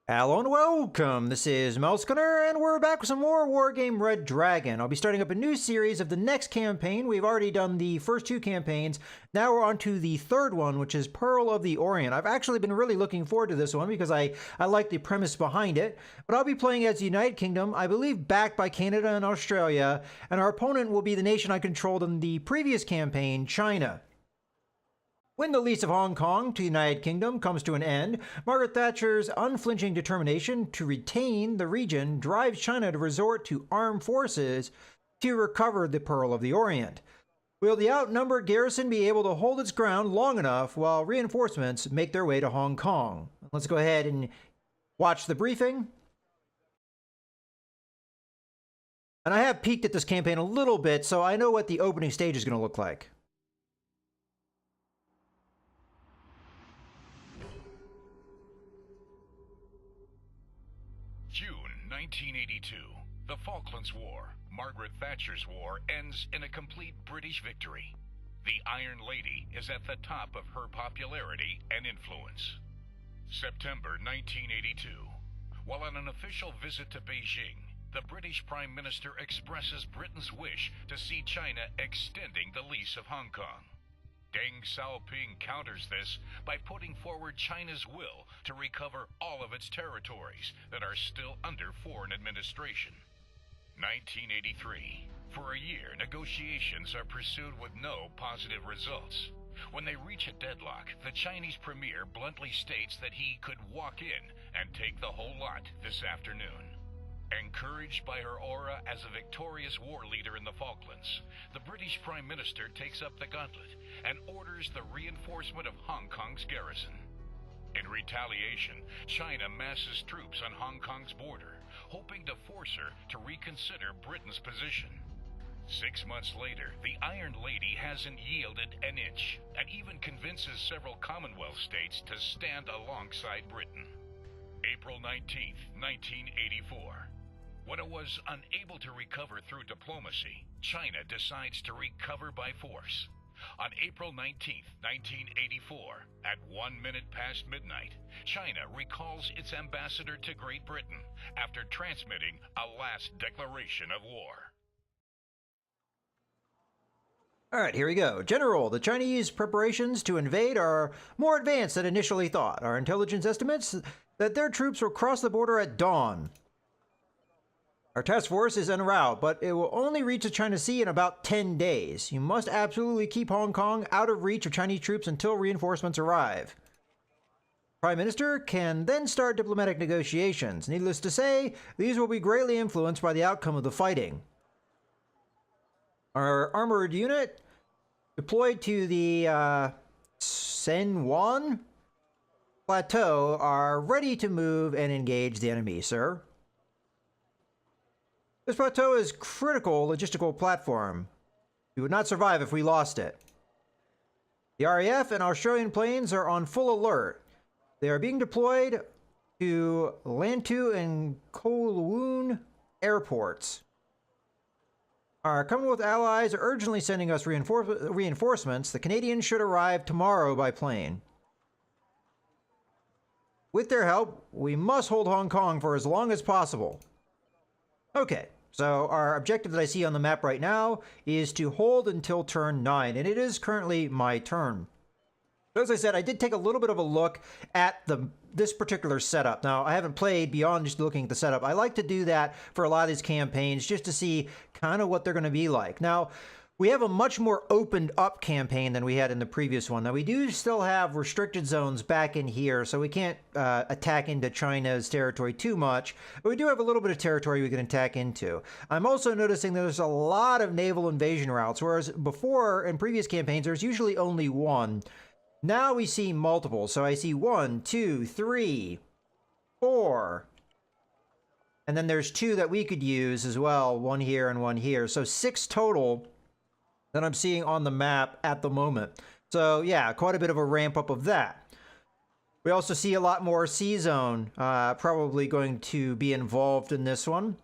Hello and welcome, this is Melskunner, and we're back with some more Wargame Red Dragon. I'll be starting up a new series of the next campaign. We've already done the first two campaigns. Now we're on to the third one, which is Pearl of the Orient. I've actually been really looking forward to this one because I like the premise behind it. But I'll be playing as the United Kingdom, I believe backed by Canada and Australia, and our opponent will be the nation I controlled in the previous campaign, China. When the lease of Hong Kong to the United Kingdom comes to an end, Margaret Thatcher's unflinching determination to retain the region drives China to resort to armed forces to recover the Pearl of the Orient. Will the outnumbered garrison be able to hold its ground long enough while reinforcements make their way to Hong Kong? Let's go ahead and watch the briefing. And I have peeked at this campaign a little bit, so I know what the opening stage is going to look like. June 1982. The Falklands War, Margaret Thatcher's war, ends in a complete British victory. The Iron Lady is at the top of her popularity and influence. September 1982. While on an official visit to Beijing, the British Prime Minister expresses Britain's wish to see China extending the lease of Hong Kong. Deng Xiaoping counters this by putting forward China's will to recover all of its territories that are still under foreign administration. 1983. For a year, negotiations are pursued with no positive results. When they reach a deadlock, the Chinese premier bluntly states that he could walk in and take the whole lot this afternoon. Encouraged by her aura as a victorious war leader in the Falklands, the British Prime Minister takes up the gauntlet and orders the reinforcement of Hong Kong's garrison. In retaliation, China masses troops on Hong Kong's border, hoping to force her to reconsider Britain's position. 6 months later, the Iron Lady hasn't yielded an inch, and even convinces several Commonwealth states to stand alongside Britain. April 19th, 1984. When it was unable to recover through diplomacy, China decides to recover by force. On April 19th, 1984, at 1 minute past midnight, China recalls its ambassador to Great Britain after transmitting a last declaration of war. All right, here we go. General, the Chinese preparations to invade are more advanced than initially thought. Our intelligence estimates that their troops will cross the border at dawn. Our task force is en route, but it will only reach the China Sea in about 10 days. You must absolutely keep Hong Kong out of reach of Chinese troops until reinforcements arrive. Prime Minister can then start diplomatic negotiations. Needless to say, these will be greatly influenced by the outcome of the fighting. Our armored unit deployed to the Sen Wan Plateau are ready to move and engage the enemy, sir. This plateau is a critical logistical platform. We would not survive if we lost it. The RAF and Australian planes are on full alert. They are being deployed to Lantu and Kowloon airports. Our Commonwealth allies are urgently sending us reinforcements. The Canadians should arrive tomorrow by plane. With their help, we must hold Hong Kong for as long as possible. Okay, so our objective that I see on the map right now is to hold until turn 9, and it is currently my turn. As I said, I did take a little bit of a look at this particular setup. Now, I haven't played beyond just looking at the setup. I like to do that for a lot of these campaigns just to see kind of what they're going to be like. Now, we have a much more opened up campaign than we had in the previous one. Now, we do still have restricted zones back in here, so we can't attack into China's territory too much. But we do have a little bit of territory we can attack into. I'm also noticing there's a lot of naval invasion routes, whereas before, in previous campaigns, there's usually only one. Now we see multiple. So I see 1, 2, 3, 4. And then there's 2 that we could use as well. 1 here and 1 here. So 6 total that I'm seeing on the map at the moment. So yeah, quite a bit of a ramp up of that. We also see a lot more sea zone probably going to be involved in this one.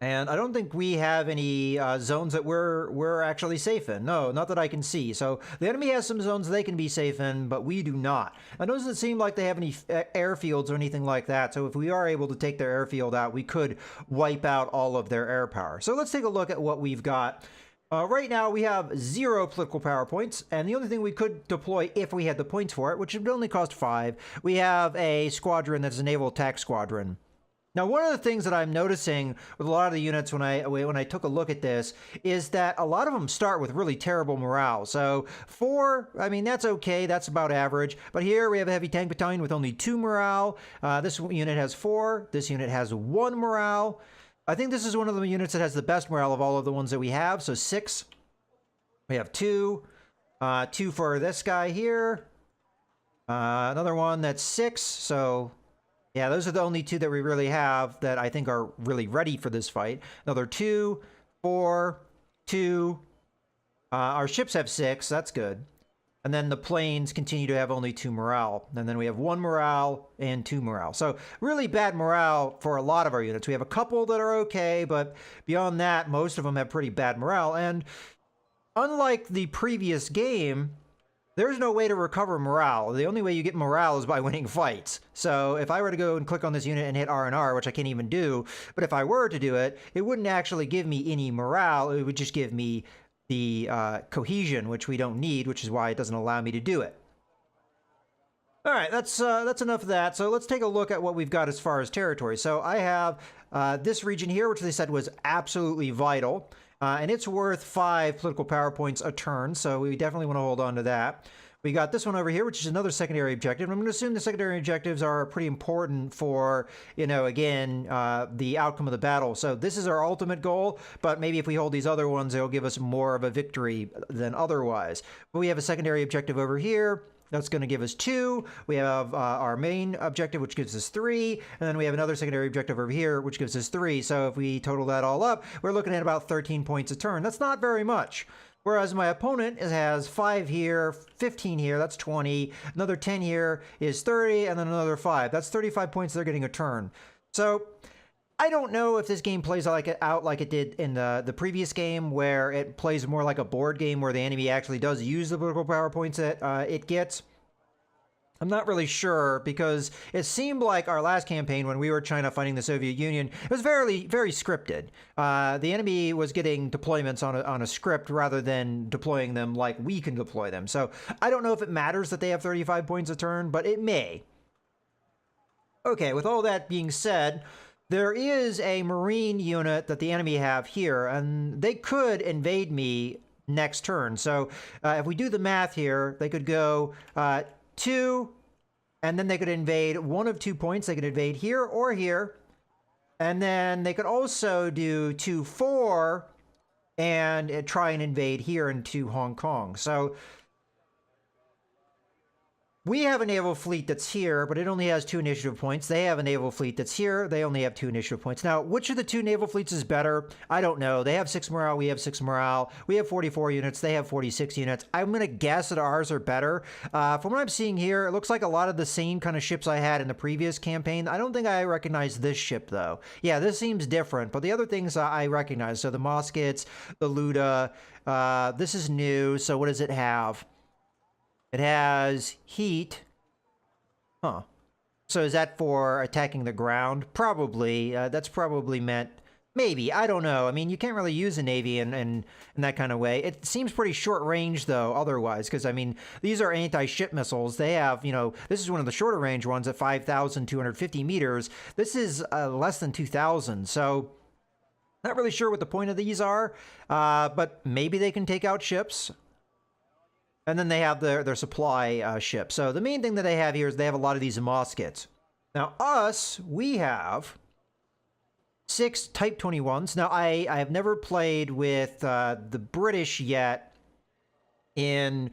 And I don't think we have any zones that we're actually safe in. No, not that I can see. So the enemy has some zones they can be safe in, but we do not. It doesn't seem like they have any airfields or anything like that. So if we are able to take their airfield out, we could wipe out all of their air power. So let's take a look at what we've got. Right now, we have 0 political power points, and the only thing we could deploy if we had the points for it, which would only cost 5, we have a squadron that's a naval attack squadron. Now, one of the things that I'm noticing with a lot of the units when I took a look at this is that a lot of them start with really terrible morale. So 4, I mean, that's okay. That's about average. But here we have a heavy tank battalion with only 2 morale. This unit has 4. This unit has 1 morale. I think this is one of the units that has the best morale of all of the ones that we have. So 6. We have 2. 2 for this guy here. Another one that's 6. So... yeah, those are the only 2 that we really have that I think are really ready for this fight. Another 2, 4, 2. Our ships have 6. That's good. And then the planes continue to have only 2 morale. And then we have 1 morale and 2 morale. So really bad morale for a lot of our units. We have a couple that are okay, but beyond that, most of them have pretty bad morale. And unlike the previous game... there's no way to recover morale. The only way you get morale is by winning fights. So if I were to go and click on this unit and hit R&R, which I can't even do, but if I were to do it, it wouldn't actually give me any morale. It would just give me the cohesion, which we don't need, which is why it doesn't allow me to do it. All right, that's enough of that. So let's take a look at what we've got as far as territory. So I have this region here, which they said was absolutely vital. And it's worth 5 political power points a turn, so we definitely want to hold on to that. We got this one over here, which is another secondary objective. I'm going to assume the secondary objectives are pretty important for, you know, again, the outcome of the battle. So this is our ultimate goal, but maybe if we hold these other ones, it'll give us more of a victory than otherwise. But we have a secondary objective over here. That's going to give us 2. We have our main objective, which gives us 3. And then we have another secondary objective over here, which gives us 3. So if we total that all up, we're looking at about 13 points a turn. That's not very much. Whereas my opponent has 5 here, 15 here, that's 20. Another 10 here is 30, and then another 5. That's 35 points they're getting a turn. So I don't know if this game plays out like it did in the previous game, where it plays more like a board game where the enemy actually does use the political power points that it gets. I'm not really sure, because it seemed like our last campaign when we were China fighting the Soviet Union, it was very, very scripted. The enemy was getting deployments on a script rather than deploying them like we can deploy them. So I don't know if it matters that they have 35 points a turn, but it may. Okay, with all that being said, there is a Marine unit that the enemy have here, and they could invade me next turn. So if we do the math here, they could go 2, and then they could invade 1 of 2 points. They could invade here or here. And then they could also do 2, 4, and try and invade here into Hong Kong. So we have a naval fleet that's here, but it only has 2 initiative points. They have a naval fleet that's here. They only have 2 initiative points. Now, which of the 2 naval fleets is better? I don't know. They have 6 morale. We have 6 morale. We have 44 units. They have 46 units. I'm going to guess that ours are better. From what I'm seeing here, it looks like a lot of the same kind of ships I had in the previous campaign. I don't think I recognize this ship, though. Yeah, this seems different, but the other things I recognize. So the Moskets, the Luda, this is new. So what does it have? It has heat. Huh. So is that for attacking the ground? Probably. That's probably meant... maybe. I don't know. I mean, you can't really use a Navy in that kind of way. It seems pretty short range, though, otherwise. Because, I mean, these are anti-ship missiles. They have, you know... this is one of the shorter range ones at 5,250 meters. This is less than 2,000. So, not really sure what the point of these are. But maybe they can take out ships. And then they have their supply ship. So the main thing that they have here is they have a lot of these Moskets. Now us, we have 6 Type 21s. Now I have never played with the British yet in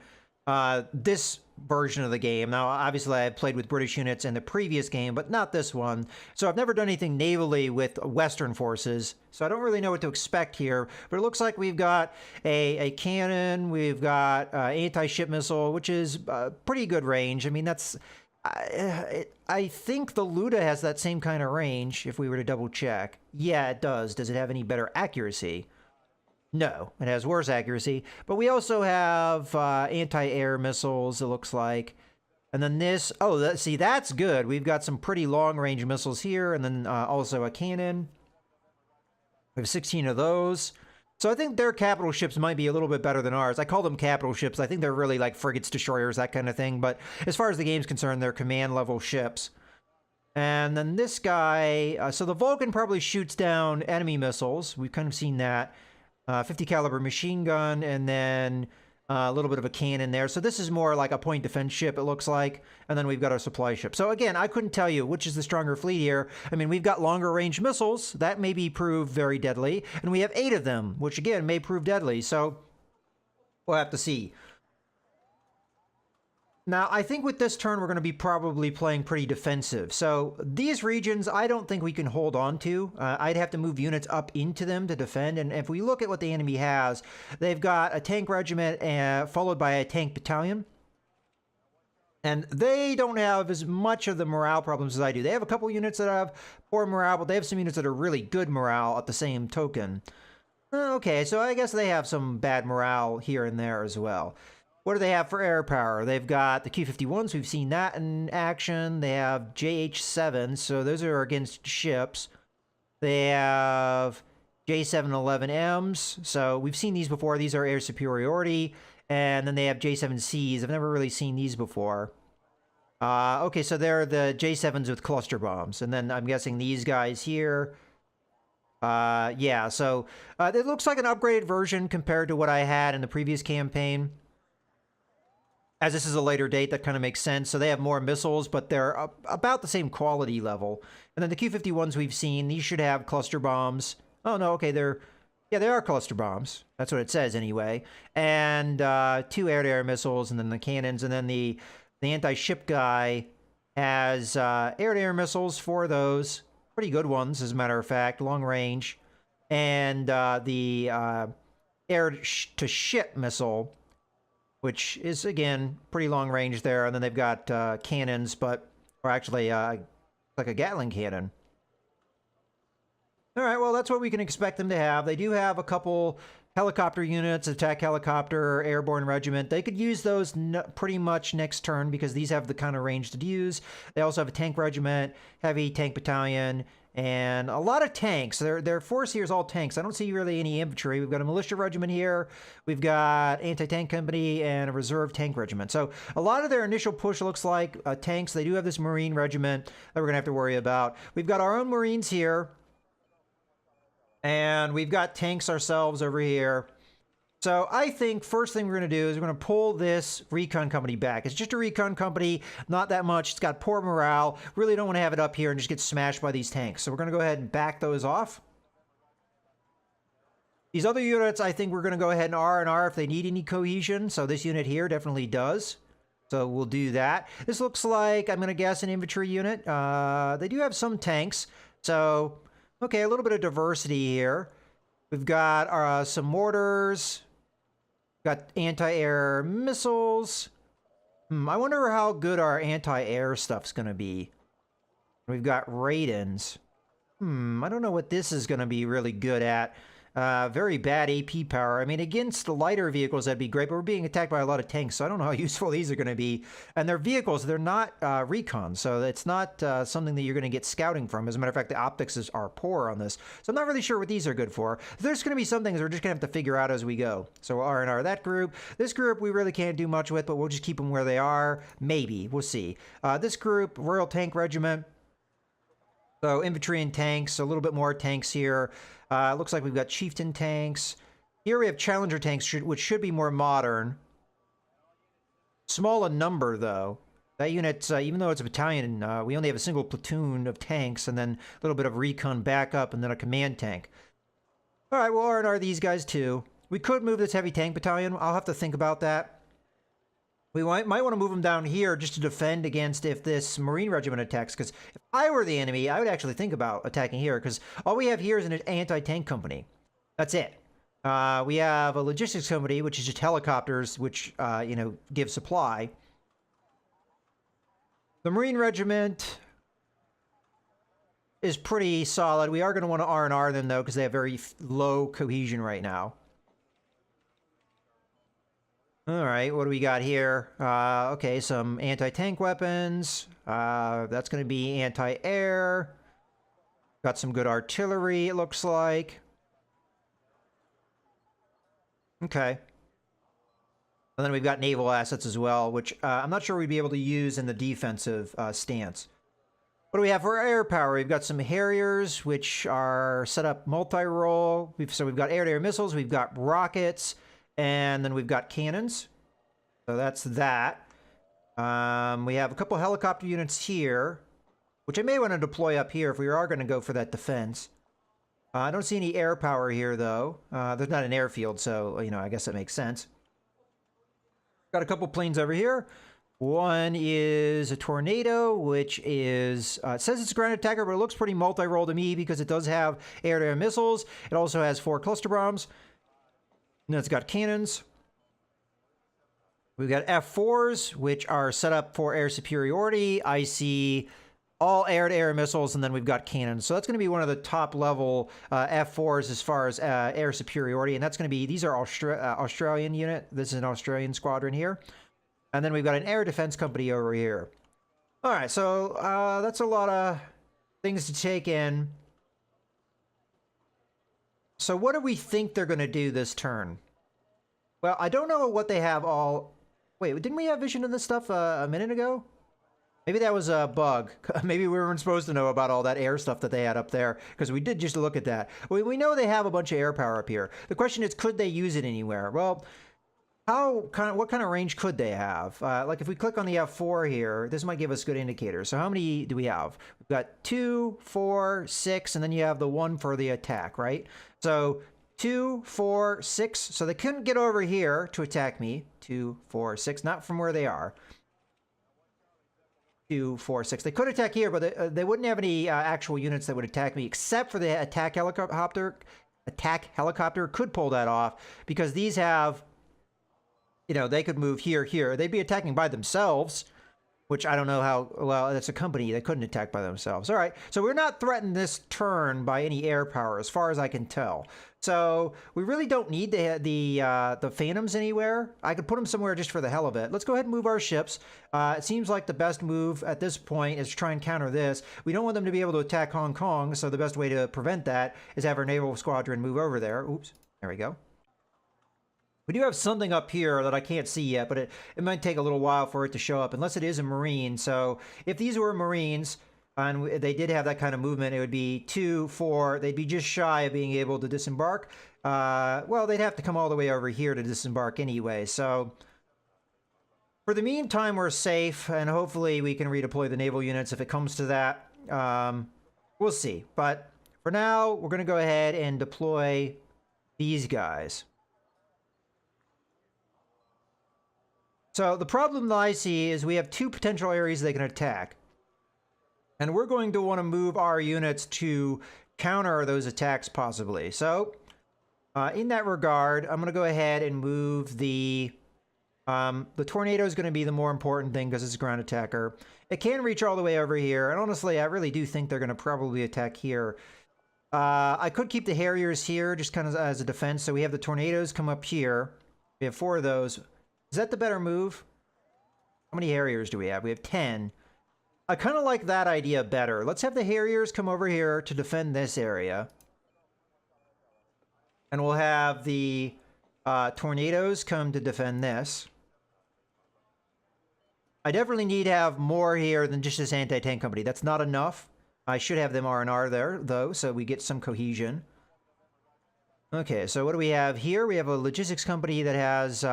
this version of the game. Now obviously I played with British units in the previous game, but not this one. So I've never done anything navally with Western forces. So I don't really know what to expect here, but it looks like we've got a cannon, we've got anti-ship missile, which is pretty good range. I mean, that's... I think the Luda has that same kind of range, if we were to double check. Yeah, it does. Does it have any better accuracy? No, it has worse accuracy. But we also have anti-air missiles, it looks like. And then this, oh, see, that's good. We've got some pretty long-range missiles here, and then also a cannon. We have 16 of those. So I think their capital ships might be a little bit better than ours. I call them capital ships. I think they're really like frigates, destroyers, that kind of thing. But as far as the game's concerned, they're command-level ships. And then this guy, so the Vulcan probably shoots down enemy missiles. We've kind of seen that. 50 caliber machine gun, and then a little bit of a cannon there. So this is more like a point defense ship, it looks like. And then we've got our supply ship. So again, I couldn't tell you which is the stronger fleet here. I mean, we've got longer range missiles. That may be proved very deadly. And we have 8 of them, which again may prove deadly. So we'll have to see. Now, I think with this turn, we're going to be probably playing pretty defensive. So these regions, I don't think we can hold on to. I'd have to move units up into them to defend. And if we look at what the enemy has, they've got a tank regiment followed by a tank battalion. And they don't have as much of the morale problems as I do. They have a couple units that have poor morale, but they have some units that are really good morale at the same token. Okay, so I guess they have some bad morale here and there as well. What do they have for air power? They've got the Q-51s. We've seen that in action. They have JH-7s, so those are against ships. They have J711Ms, so we've seen these before. These are air superiority. And then they have J7Cs. I've never really seen these before. Okay, so they're the J7s with cluster bombs. And then I'm guessing these guys here. Yeah, so it looks like an upgraded version compared to what I had in the previous campaign. As this is a later date, that kind of makes sense. So they have more missiles, but they're about the same quality level. And then the Q-51s we've seen, these should have cluster bombs. Oh, no, okay, yeah, they are cluster bombs. That's what it says anyway. And 2 air-to-air missiles, and then the cannons. And then the anti-ship guy has air-to-air missiles, 4 of those. Pretty good ones, as a matter of fact, long range. And the air-to-ship missile, which is, again, pretty long range there. And then they've got cannons, or actually, like a Gatling cannon. All right, well, that's what we can expect them to have. They do have a couple helicopter units, attack helicopter, airborne regiment. They could use those pretty much next turn because these have the kind of range to use. They also have a tank regiment, heavy tank battalion, and a lot of tanks. Their force here is all tanks. I don't see really any infantry. We've got a militia regiment here. We've got anti-tank company and a reserve tank regiment. So a lot of their initial push looks like tanks. They do have this marine regiment that we're going to have to worry about. We've got our own marines here. And we've got tanks ourselves over here. So I think first thing we're going to do is we're going to pull this recon company back. It's just a recon company, not that much. It's got poor morale. Really don't want to have it up here and just get smashed by these tanks. So we're going to go ahead and back those off. These other units, I think we're going to go ahead and R if they need any cohesion. So this unit here definitely does. So we'll do that. This looks like, I'm going to guess, an infantry unit. They do have some tanks. So, okay, a little bit of diversity here. We've got some mortars. Got anti-air missiles. I wonder how good our anti-air stuff's going to be. We've got Raidens. I don't know what this is going to be really good at. Very bad AP power. I mean, against the lighter vehicles, that'd be great, but we're being attacked by a lot of tanks, so I don't know how useful these are going to be. And they're vehicles, they're not recon, so it's not something that you're going to get scouting from. As a matter of fact, the optics are poor on this, so I'm not really sure what these are good for. There's going to be some things we're just going to have to figure out as we go. So R&R that group. This group we really can't do much with, but we'll just keep them where they are. Maybe. We'll see. This group, Royal Tank Regiment. So infantry and tanks, a little bit more tanks here. Looks like we've got chieftain tanks. Here we have challenger tanks, which should be more modern. Small in number, though. That unit, even though it's a battalion, we only have a single platoon of tanks, and then a little bit of recon backup, and then a command tank. All right, we'll R&R these guys, too. We could move this heavy tank battalion. I'll have to think about that. We might want to move them down here just to defend against if this Marine Regiment attacks, because if I were the enemy, I would actually think about attacking here, because all we have here is an anti-tank company. That's it. We have a logistics company, which is just helicopters, which, give supply. The Marine Regiment is pretty solid. We are going to want to R&R them, though, because they have very low cohesion right now. All right, what do we got here? Okay, some anti-tank weapons. That's going to be anti-air. Got some good artillery, it looks like. Okay. And then we've got naval assets as well, which I'm not sure we'd be able to use in the defensive stance. What do we have for air power? We've got some Harriers, which are set up multi-role. So we've got air-to-air missiles, we've got rockets, and then we've got cannons. So that's that. We have a couple helicopter units here, which I may want to deploy up here if we are going to go for that defense. I don't see any air power here, though. There's not an airfield, so, you know, I guess that makes sense. Got a couple planes over here. One is a Tornado, which is, it says it's a ground attacker, but it looks pretty multi-role to me because it does have air-to-air missiles. It also has 4 cluster bombs. And then it's got cannons. We've got F4s, which are set up for air superiority. I see all air-to-air missiles, and then we've got cannons. So that's going to be one of the top-level F4s as far as air superiority, and that's going to be, these are Australian unit. This is an Australian squadron here. And then we've got an air defense company over here. All right, so that's a lot of things to take in. So what do we think they're going to do this turn? Well, I don't know what they have all... Wait, didn't we have vision of this stuff a minute ago? Maybe that was a bug. Maybe we weren't supposed to know about all that air stuff that they had up there, because we did just look at that. We know they have a bunch of air power up here. The question is, could they use it anywhere? Well... what kind of range could they have? Like if we click on the F4 here, this might give us good indicators. So how many do we have? We've got 2, 4, 6, and then you have the 1 for the attack, right? So 2, 4, 6. So they couldn't get over here to attack me. 2, 4, 6. Not from where they are. 2, 4, 6. They could attack here, but they wouldn't have any actual units that would attack me, except for the attack helicopter. Attack helicopter could pull that off because these have... You know, they could move here, here. They'd be attacking by themselves, which I don't know how... Well, that's a company. They couldn't attack by themselves. All right, so we're not threatened this turn by any air power, as far as I can tell. So we really don't need the Phantoms anywhere. I could put them somewhere just for the hell of it. Let's go ahead and move our ships. It seems like the best move at this point is to try and counter this. We don't want them to be able to attack Hong Kong, so the best way to prevent that is have our naval squadron move over there. Oops, there we go. We do have something up here that I can't see yet, but it might take a little while for it to show up, unless it is a Marine. So if these were Marines, and they did have that kind of movement, it would be 2, 4. They'd be just shy of being able to disembark. Well, they'd have to come all the way over here to disembark anyway. So for the meantime, we're safe, and hopefully we can redeploy the naval units if it comes to that. We'll see. But for now, we're going to go ahead and deploy these guys. So the problem that I see is we have 2 potential areas they can attack. And we're going to want to move our units to counter those attacks possibly. So in that regard, I'm going to go ahead and move the Tornado is going to be the more important thing because it's a ground attacker. It can reach all the way over here. And honestly, I really do think they're going to probably attack here. I could keep the Harriers here just kind of as a defense. So we have the Tornadoes come up here. We have 4 of those. Is that the better move? How many Harriers do we have? We have 10. I kind of like that idea better. Let's have the Harriers come over here to defend this area. And we'll have the Tornadoes come to defend this. I definitely need to have more here than just this anti-tank company. That's not enough. I should have them R&R there, though, so we get some cohesion. Okay, so what do we have here? We have a logistics company that has...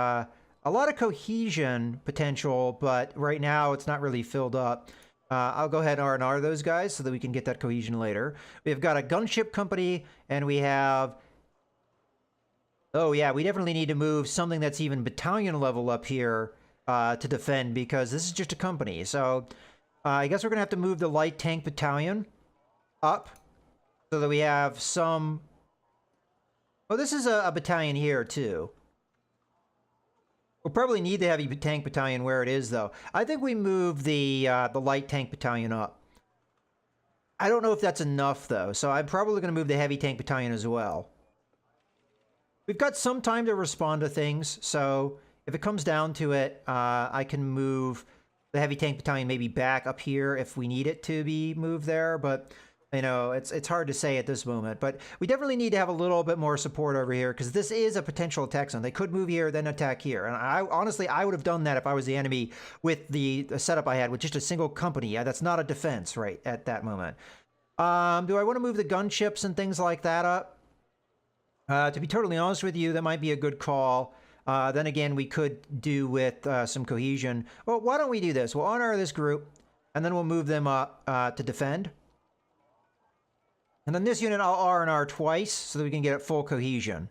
a lot of cohesion potential, but right now it's not really filled up. I'll go ahead and R&R those guys so that we can get that cohesion later. We've got a gunship company, and we have... Oh yeah, we definitely need to move something that's even battalion level up here to defend, because this is just a company. So I guess we're going to have to move the light tank battalion up so that we have some... Oh, this is a battalion here, too. We'll probably need the heavy tank battalion where it is, though. I think we move the light tank battalion up. I don't know if that's enough, though, so I'm probably going to move the heavy tank battalion as well. We've got some time to respond to things, so if it comes down to it, I can move the heavy tank battalion maybe back up here if we need it to be moved there, but you know, it's hard to say at this moment. But we definitely need to have a little bit more support over here because this is a potential attack zone. They could move here, then attack here. And honestly, I would have done that if I was the enemy with the setup I had with just a single company. Yeah, that's not a defense right at that moment. Do I want to move the gunships and things like that up? To be totally honest with you, that might be a good call. Then again, we could do with some cohesion. Well, why don't we do this? We'll honor this group, and then we'll move them up to defend. And then this unit I'll R&R twice so that we can get full cohesion.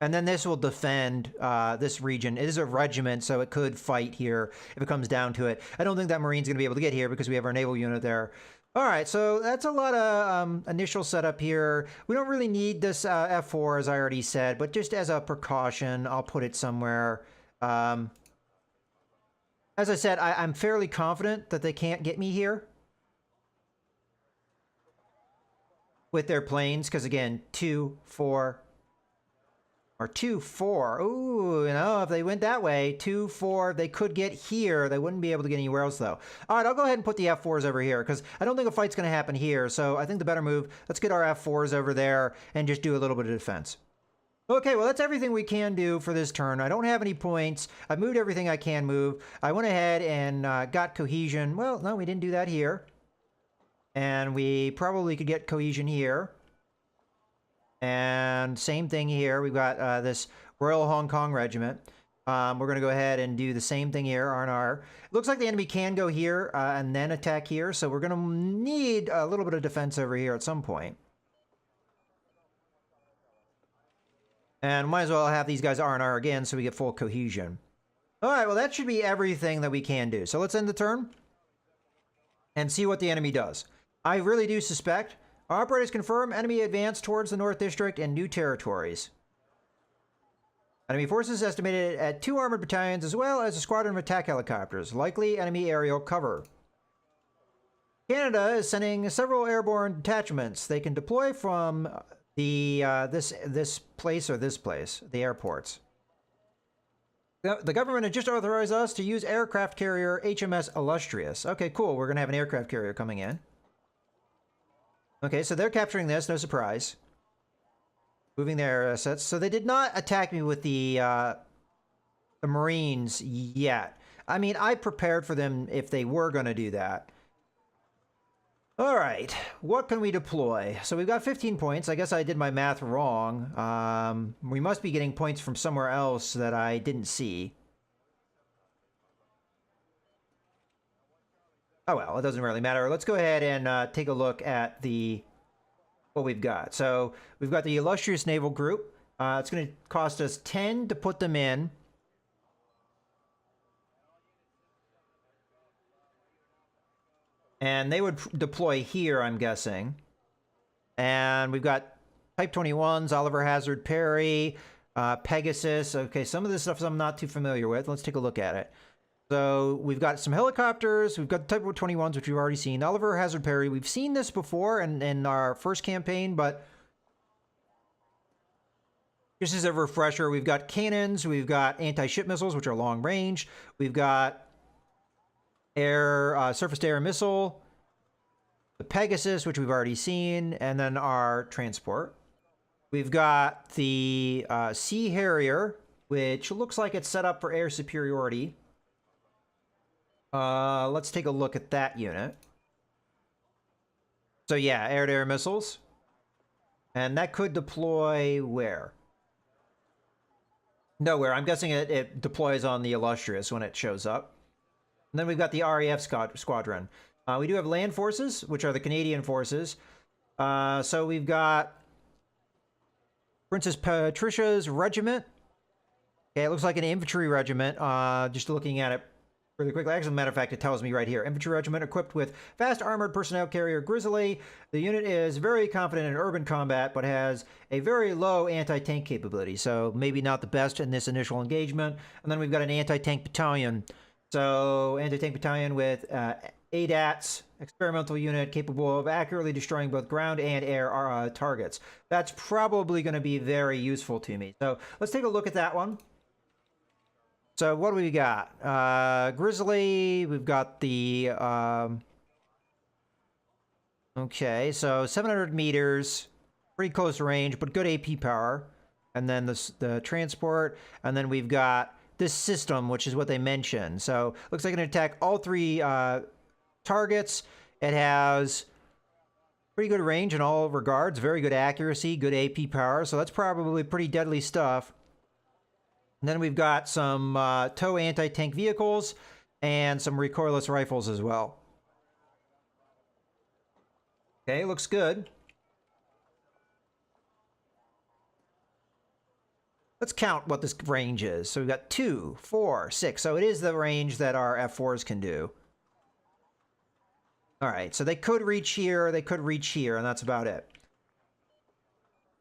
And then this will defend this region. It is a regiment, so it could fight here if it comes down to it. I don't think that Marine's going to be able to get here because we have our naval unit there. All right, so that's a lot of initial setup here. We don't really need this F4, as I already said, but just as a precaution, I'll put it somewhere. As I said, I'm fairly confident that they can't get me here with their planes, because again, 2, 4, or 2, 4. Ooh, you know, if they went that way, 2, 4, they could get here. They wouldn't be able to get anywhere else, though. All right, I'll go ahead and put the F4s over here, because I don't think a fight's going to happen here. So I think the better move, let's get our F4s over there and just do a little bit of defense. Okay, well, that's everything we can do for this turn. I don't have any points. I've moved everything I can move. I went ahead and got cohesion. Well, no, we didn't do that here. And we probably could get cohesion here. And same thing here. We've got this Royal Hong Kong Regiment. We're going to go ahead and do the same thing here, R&R. It looks like the enemy can go here and then attack here. So we're going to need a little bit of defense over here at some point. And might as well have these guys R&R again so we get full cohesion. All right, well, that should be everything that we can do. So let's end the turn and see what the enemy does. I really do suspect. Our operators confirm enemy advance towards the North District and new territories. Enemy forces estimated at 2 armored battalions as well as a squadron of attack helicopters. Likely enemy aerial cover. Canada is sending several airborne detachments. They can deploy from the this place or this place, the airports. The government had just authorized us to use aircraft carrier HMS Illustrious. Okay, cool. We're going to have an aircraft carrier coming in. Okay, so they're capturing this, no surprise. Moving their assets. So they did not attack me with the Marines yet. I mean, I prepared for them if they were going to do that. All right, what can we deploy? So we've got 15 points. I guess I did my math wrong. We must be getting points from somewhere else that I didn't see. Oh, well, it doesn't really matter. Let's go ahead and take a look at what we've got. So we've got the Illustrious Naval Group. It's going to cost us 10 to put them in. And they would deploy here, I'm guessing. And we've got Type 21s, Oliver Hazard Perry, Pegasus. Okay, some of this stuff I'm not too familiar with. Let's take a look at it. So we've got some helicopters. We've got the Type 21s, which we've already seen. Oliver Hazard Perry. We've seen this before in our first campaign, but just as a refresher, we've got cannons. We've got anti-ship missiles, which are long range. We've got surface-to-air missile, the Pegasus, which we've already seen, and then our transport. We've got the Sea Harrier, which looks like it's set up for air superiority. Let's take a look at that unit. So yeah, air-to-air missiles. And that could deploy where? Nowhere. I'm guessing it deploys on the Illustrious when it shows up. And then we've got the RAF squadron. We do have land forces, which are the Canadian forces. So we've got Princess Patricia's regiment. Okay, it looks like an infantry regiment, just looking at it really quickly. Actually, as a matter of fact, it tells me right here. Infantry regiment equipped with fast armored personnel carrier Grizzly. The unit is very confident in urban combat, but has a very low anti-tank capability. So maybe not the best in this initial engagement. And then we've got an anti-tank battalion. So anti-tank battalion with ADATS, experimental unit capable of accurately destroying both ground and air targets. That's probably going to be very useful to me. So let's take a look at that one. So what do we got? Grizzly, we've got the... okay, so 700 meters, pretty close range, but good AP power. And then the transport, and then we've got this system, which is what they mentioned. So looks like it can attack all three targets. It has pretty good range in all regards, very good accuracy, good AP power. So that's probably pretty deadly stuff. And then we've got some tow anti-tank vehicles and some recoilless rifles as well. Okay, looks good. Let's count what this range is. So we've got 2, 4, 6. So it is the range that our F4s can do. All right, so they could reach here, they could reach here, and that's about it.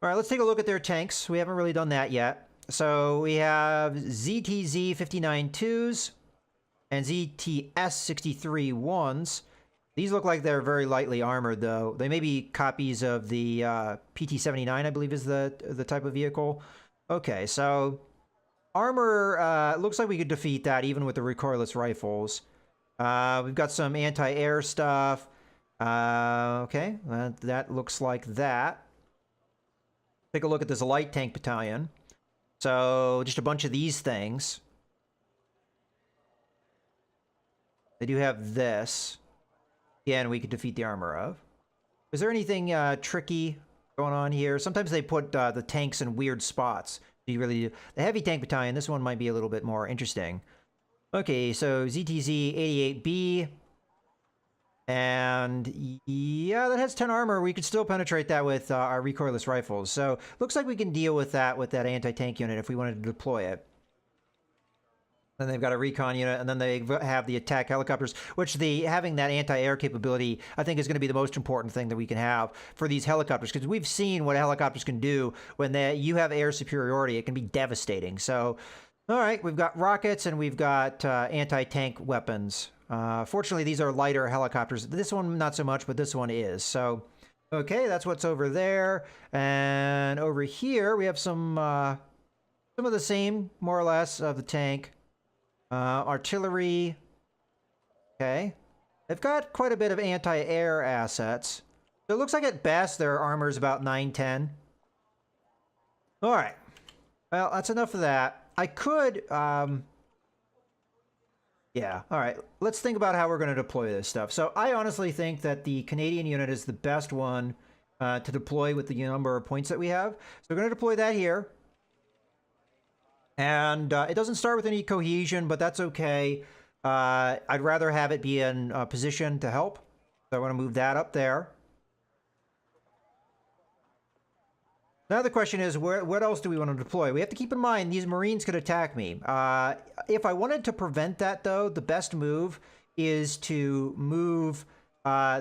All right, let's take a look at their tanks. We haven't really done that yet. So we have ZTZ 59-2s and ZTS 63 1s. These look like they're very lightly armored, though. They may be copies of the PT-79, I believe is the type of vehicle. Okay, so armor, looks like we could defeat that even with the recoilless rifles. We've got some anti-air stuff. Okay, that looks like that. Take a look at this light tank battalion. So just a bunch of these things. They do have this. Again, we could defeat the armor of. Is there anything tricky going on here? Sometimes they put the tanks in weird spots. You really do. The heavy tank battalion, this one might be a little bit more interesting. Okay, so ZTZ 88B. And yeah, that has 10 armor. We could still penetrate that with our recoilless rifles. So looks like we can deal with that anti-tank unit if we wanted to deploy it. Then they've got a recon unit, and then they have the attack helicopters, which having that anti-air capability, I think, is going to be the most important thing that we can have for these helicopters, because we've seen what helicopters can do when you have air superiority. It can be devastating. So, all right, we've got rockets and we've got anti-tank weapons. Fortunately, these are lighter helicopters. This one, not so much, but this one is. So, okay, that's what's over there. And over here, we have some of the same, more or less, of the tank. Artillery. Okay. They've got quite a bit of anti-air assets. So it looks like at best their armor is about 9-10. All right. Well, that's enough of that. I could... yeah, all right. Let's think about how we're going to deploy this stuff. So I honestly think that the Canadian unit is the best one to deploy with the number of points that we have. So we're going to deploy that here. And it doesn't start with any cohesion, but that's okay. I'd rather have it be in position to help. So I want to move that up there. Now the question is, what else do we want to deploy? We have to keep in mind these Marines could attack me. If I wanted to prevent that, though, the best move is to move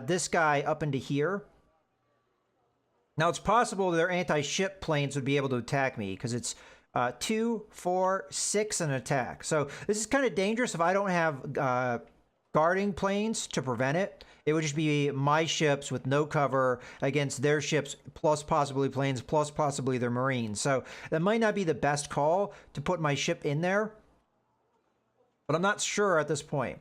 this guy up into here. Now, it's possible their anti-ship planes would be able to attack me, because it's 2, 4, 6 an attack. So this is kind of dangerous if I don't have guarding planes to prevent it. It would just be my ships with no cover against their ships, plus possibly planes, plus possibly their Marines. So that might not be the best call to put my ship in there, but I'm not sure at this point.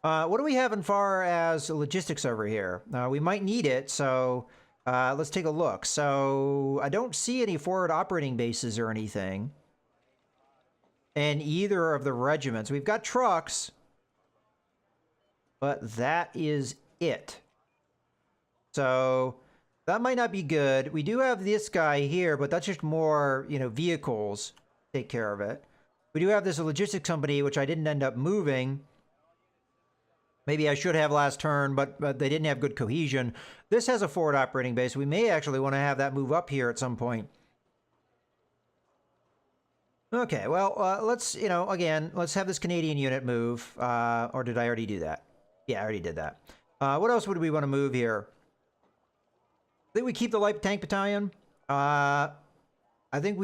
What do we have in far as logistics over here? We might need it, so let's take a look. So I don't see any forward operating bases or anything in either of the regiments. We've got trucks, but that is it. So that might not be good. We do have this guy here, but that's just more, vehicles take care of it. We do have this logistics company, which I didn't end up moving. Maybe I should have last turn, but they didn't have good cohesion. This has a forward operating base. We may actually want to have that move up here at some point. Okay, well, let's, again, let's have this Canadian unit move. Or did I already do that? Yeah, I already did that. What else would we want to move here? I think we keep the light tank battalion. I think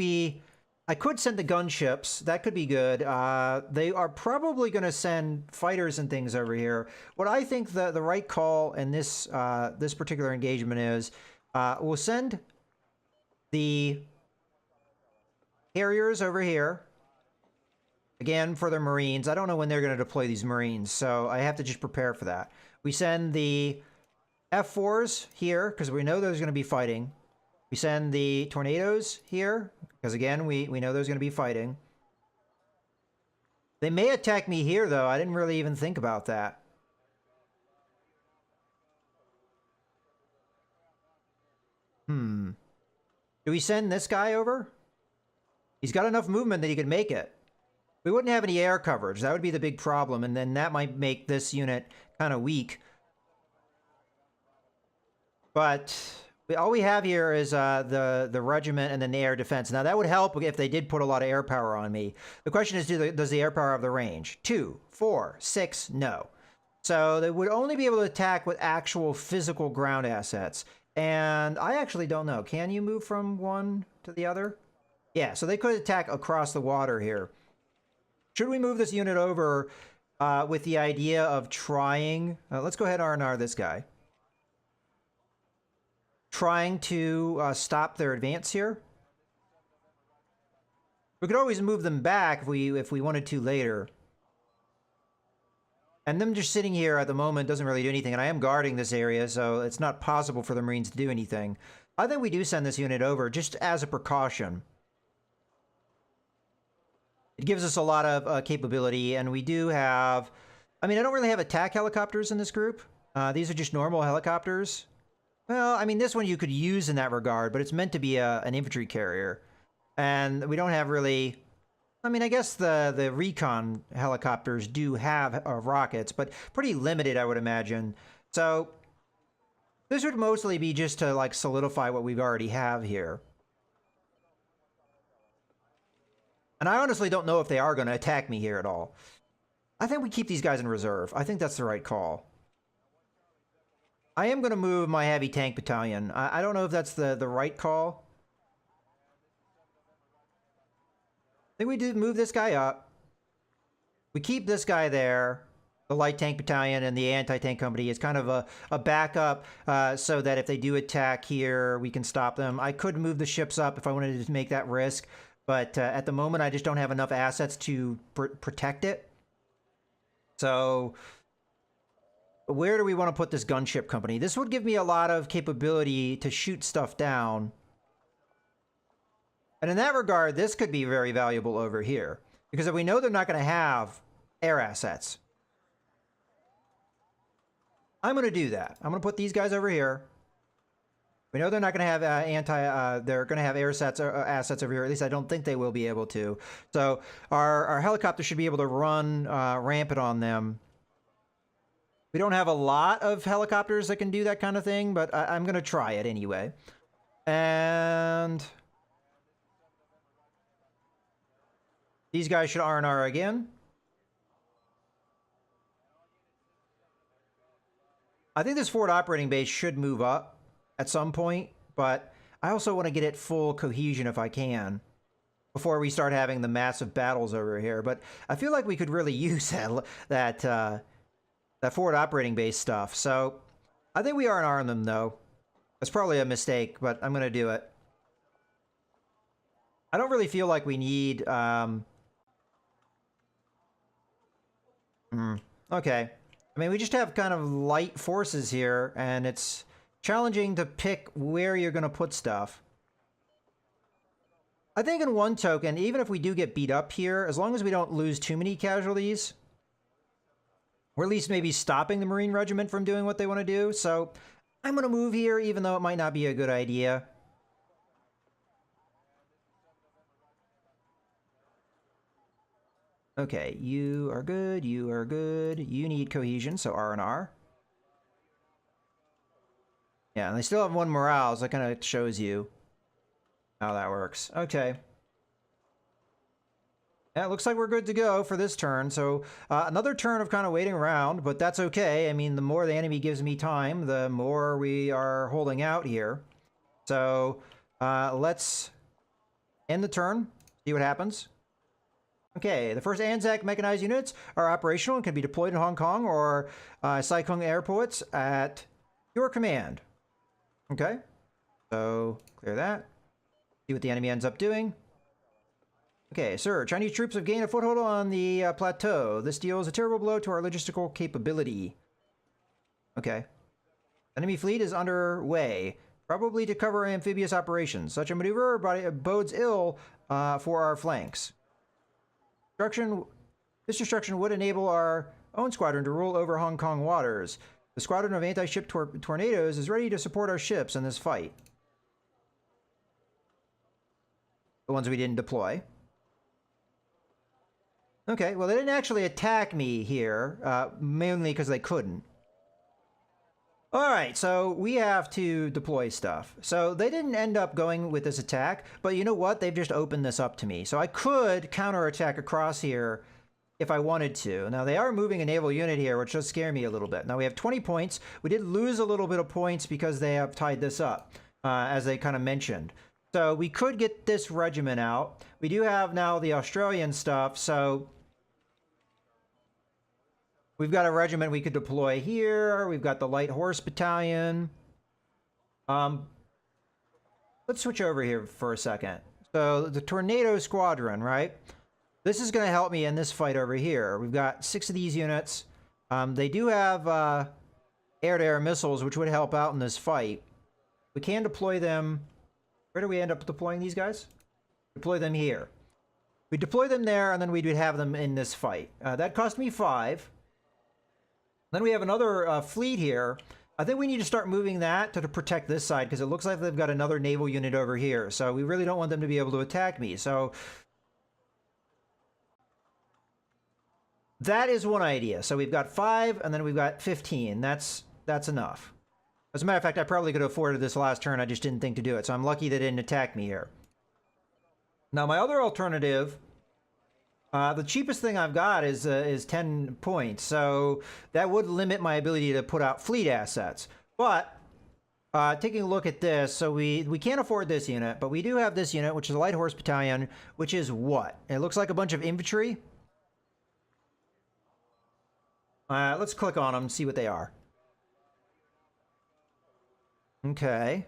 I could send the gunships. That could be good. They are probably going to send fighters and things over here. What I think the right call in this this particular engagement is, we'll send the carriers over here. Again, for the Marines. I don't know when they're going to deploy these Marines, so I have to just prepare for that. We send the F4s here, because we know there's going to be fighting. We send the Tornadoes here, because again, we know there's going to be fighting. They may attack me here, though. I didn't really even think about that. Do we send this guy over? He's got enough movement that he could make it. We wouldn't have any air coverage. That would be the big problem, and then that might make this unit kind of weak. But all we have here is the regiment and then the air defense. Now, that would help if they did put a lot of air power on me. The question is, does the air power have the range? 2, 4, 6, no. So they would only be able to attack with actual physical ground assets. And I actually don't know. Can you move from one to the other? Yeah, so they could attack across the water here. Should we move this unit over with the idea of trying... let's go ahead and R&R this guy. Trying to stop their advance here. We could always move them back if we wanted to later. And them just sitting here at the moment doesn't really do anything. And I am guarding this area, so it's not possible for the Marines to do anything. I think we do send this unit over just as a precaution. It gives us a lot of capability, and we do have... I mean, I don't really have attack helicopters in this group. These are just normal helicopters. Well, I mean, this one you could use in that regard, but it's meant to be an infantry carrier. And we don't have really... I mean, I guess the recon helicopters do have rockets, but pretty limited, I would imagine. So this would mostly be just to, like, solidify what we already have here. And I honestly don't know if they are going to attack me here at all. I think we keep these guys in reserve. I think that's the right call. I am going to move my heavy tank battalion. I don't know if that's the right call. I think we do move this guy up. We keep this guy there. The light tank battalion and the anti-tank company is kind of a backup so that if they do attack here, we can stop them. I could move the ships up if I wanted to make that risk. But at the moment, I just don't have enough assets to protect it. So where do we want to put this gunship company? This would give me a lot of capability to shoot stuff down. And in that regard, this could be very valuable over here. Because if we know they're not going to have air assets, I'm going to do that. I'm going to put these guys over here. We know they're not going to have they're going to have air assets over here. At least I don't think they will be able to. So our helicopter should be able to run rampant on them. We don't have a lot of helicopters that can do that kind of thing, but I'm going to try it anyway. And these guys should R&R again. I think this forward operating base should move up at some point, but I also want to get it full cohesion if I can before we start having the massive battles over here. But I feel like we could really use that forward operating base stuff. So I think we R&R on them, though. That's probably a mistake, but I'm going to do it. I don't really feel like we need... Okay. I mean, we just have kind of light forces here, and it's challenging to pick where you're going to put stuff. I think in one token, even if we do get beat up here, as long as we don't lose too many casualties, or at least maybe stopping the Marine Regiment from doing what they want to do. So I'm going to move here, even though it might not be a good idea. Okay, you are good, you are good. You need cohesion, so R&R. Yeah, and they still have one morale, so that kind of shows you how that works. Okay. Yeah, it looks like we're good to go for this turn. So another turn of kind of waiting around, but that's okay. I mean, the more the enemy gives me time, the more we are holding out here. So let's end the turn, see what happens. Okay, the first Anzac mechanized units are operational and can be deployed in Hong Kong or Sai-Kung airports at your command. Okay, so clear that. See what the enemy ends up doing. Okay, sir, Chinese troops have gained a foothold on the plateau. This deals a terrible blow to our logistical capability. Okay. Enemy fleet is underway, probably to cover amphibious operations. Such a maneuver bodes ill for our flanks. This destruction would enable our own squadron to rule over Hong Kong waters. The squadron of anti-ship tornadoes is ready to support our ships in this fight. The ones we didn't deploy. Okay, well, they didn't actually attack me here, mainly because they couldn't. All right, so we have to deploy stuff. So they didn't end up going with this attack, but you know what? They've just opened this up to me. So I could counterattack across here if I wanted to. Now, they are moving a naval unit here, which does scare me a little bit. Now, we have 20 points. We did lose a little bit of points because they have tied this up, as they kind of mentioned. So we could get this regiment out. We do have now the Australian stuff, so we've got a regiment we could deploy here. We've got the Light Horse Battalion. Let's switch over here for a second. So the Tornado Squadron, right? This is going to help me in this fight over here. We've got 6 of these units. They do have air-to-air missiles, which would help out in this fight. We can deploy them. Where do we end up deploying these guys? Deploy them here. We deploy them there, and then we'd have them in this fight. That cost me 5. Then we have another fleet here. I think we need to start moving that to protect this side, because it looks like they've got another naval unit over here. So we really don't want them to be able to attack me. So that is one idea. So we've got 5, and then we've got 15. That's enough. As a matter of fact, I probably could have afforded this last turn. I just didn't think to do it. So I'm lucky they didn't attack me here. Now, my other alternative, the cheapest thing I've got is 10 points. So that would limit my ability to put out fleet assets. But taking a look at this, so we can't afford this unit, but we do have this unit, which is a Light Horse Battalion, which is what? It looks like a bunch of infantry. Let's click on them and see what they are. Okay.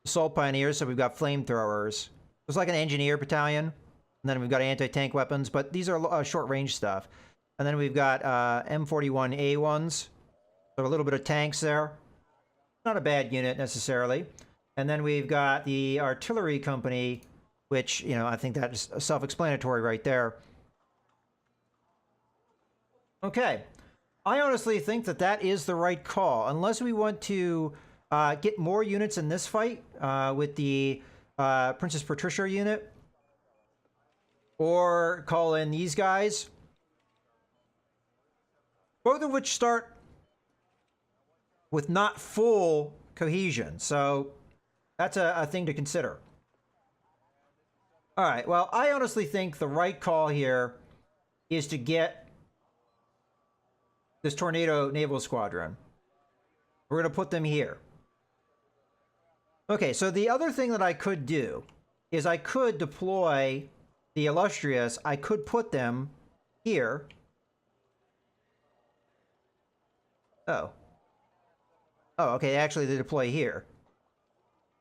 Assault Pioneers, so we've got flamethrowers. Looks like an engineer battalion. And then we've got anti-tank weapons, but these are short-range stuff. And then we've got M41A1s. So a little bit of tanks there. Not a bad unit, necessarily. And then we've got the artillery company, which, you know, I think that is self-explanatory right there. Okay. I honestly think that that is the right call. Unless we want to get more units in this fight with the Princess Patricia unit, or call in these guys, both of which start with not full cohesion. So that's a thing to consider. All right, well, I honestly think the right call here is to get this Tornado Naval Squadron. We're going to put them here. Okay, so the other thing that I could do is I could deploy the Illustrious. I could put them here. Oh, okay, actually they deploy here.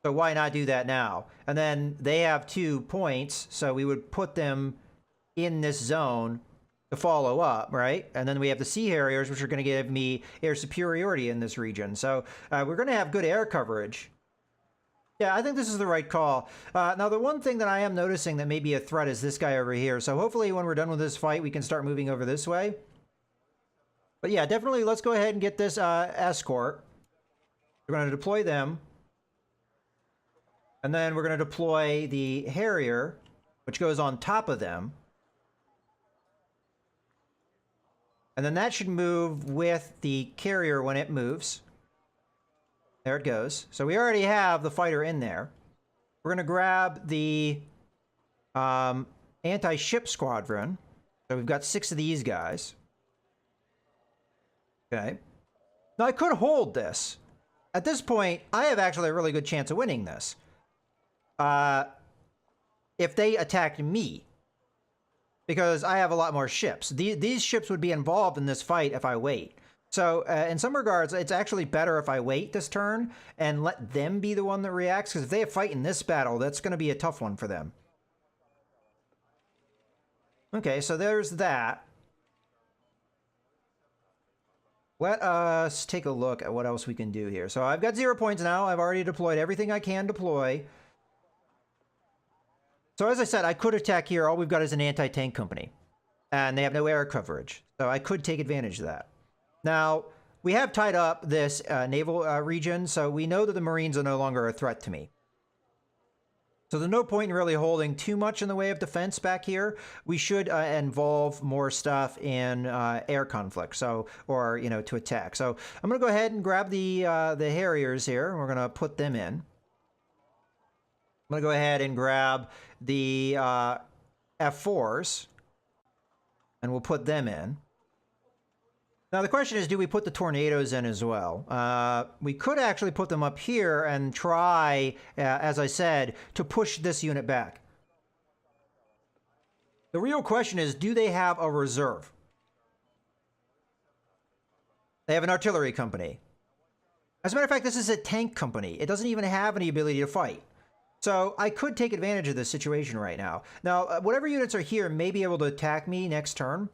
So why not do that now? And then they have 2 points, so we would put them in this zone to follow up, right? And then we have the Sea Harriers, which are going to give me air superiority in this region. So we're going to have good air coverage. Yeah, I think this is the right call. Now, the one thing that I am noticing that may be a threat is this guy over here. So hopefully when we're done with this fight, we can start moving over this way. But yeah, definitely let's go ahead and get this escort. We're going to deploy them. And then we're going to deploy the Harrier, which goes on top of them. And then that should move with the carrier when it moves. There it goes. So we already have the fighter in there. We're going to grab the anti-ship squadron. So we've got 6 of these guys. Okay. Now I could hold this. At this point, I have actually a really good chance of winning this. If they attacked me. Because I have a lot more ships. These ships would be involved in this fight if I wait. So in some regards, it's actually better if I wait this turn and let them be the one that reacts. Because if they fight in this battle, that's going to be a tough one for them. Okay, so there's that. Let us take a look at what else we can do here. So I've got 0 points now. I've already deployed everything I can deploy. So as I said, I could attack here. All we've got is an anti-tank company. And they have no air coverage. So I could take advantage of that. Now, we have tied up this naval region. So we know that the Marines are no longer a threat to me. So there's no point in really holding too much in the way of defense back here. We should involve more stuff in air conflict, so or to attack. So I'm going to go ahead and grab the Harriers here, and we're going to put them in. I'm going to go ahead and grab the F4s, and we'll put them in. Now, the question is, do we put the tornadoes in as well? We could actually put them up here and try, as I said, to push this unit back. The real question is, do they have a reserve? They have an artillery company. As a matter of fact, this is a tank company. It doesn't even have any ability to fight. So I could take advantage of this situation right now. Now, whatever units are here may be able to attack me next turn.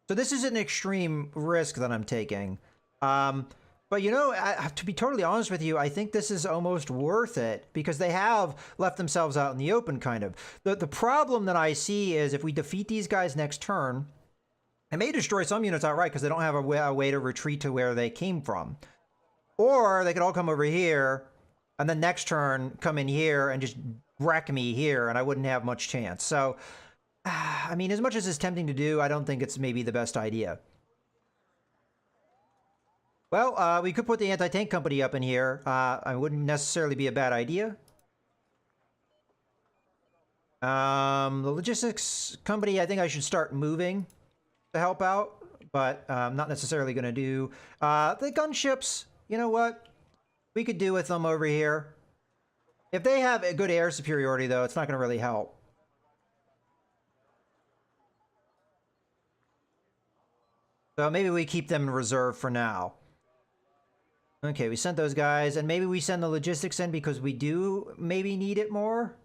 So this is an extreme risk that I'm taking. But to be totally honest with you, I think this is almost worth it because they have left themselves out in the open, kind of. The problem that I see is if we defeat these guys next turn, it may destroy some units outright because they don't have a way to retreat to where they came from. Or they could all come over here and then next turn come in here and just wreck me here and I wouldn't have much chance. So I mean, as much as it's tempting to do, I don't think it's maybe the best idea. Well, we could put the anti-tank company up in here. It wouldn't necessarily be a bad idea. The logistics company, I think I should start moving to help out, but I'm not necessarily going to do. The gunships, you know what? We could do with them over here. If they have a good air superiority, though, it's not going to really help. So maybe we keep them in reserve for now. Okay, we sent those guys, and maybe we send the logistics in because we do maybe need it more.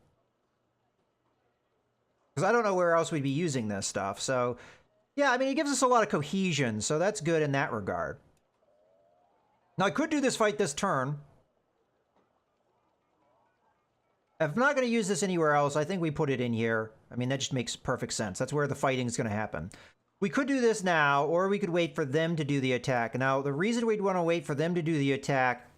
Because I don't know where else we'd be using this stuff. So, yeah, I mean, it gives us a lot of cohesion, so that's good in that regard. Now, I could do this fight this turn. If I'm not going to use this anywhere else, I think we put it in here. I mean, that just makes perfect sense. That's where the fighting is going to happen. We could do this now, or we could wait for them to do the attack. Now, the reason we'd want to wait for them to do the attack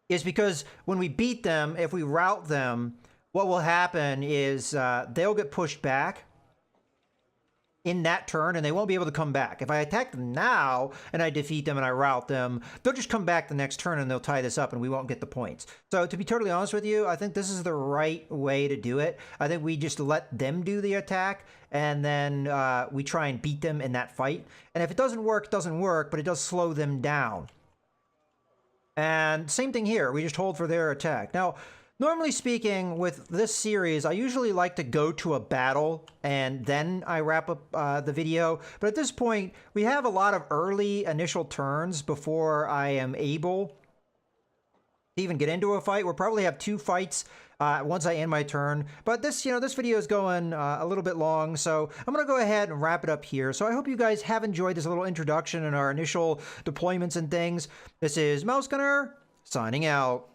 is because when we beat them, if we rout them, what will happen is they'll get pushed back in that turn, and they won't be able to come back. If I attack them now, and I defeat them, and I rout them, they'll just come back the next turn, and they'll tie this up, and we won't get the points. So, to be totally honest with you, I think this is the right way to do it. I think we just let them do the attack, and then we try and beat them in that fight. And if it doesn't work, it doesn't work, but it does slow them down. And same thing here. We just hold for their attack. Now, normally speaking, with this series, I usually like to go to a battle and then I wrap up the video. But at this point, we have a lot of early initial turns before I am able to even get into a fight. We'll probably have 2 fights once I end my turn. But this, this video is going a little bit long, so I'm going to go ahead and wrap it up here. So I hope you guys have enjoyed this little introduction and our initial deployments and things. This is Mouse Gunner, signing out.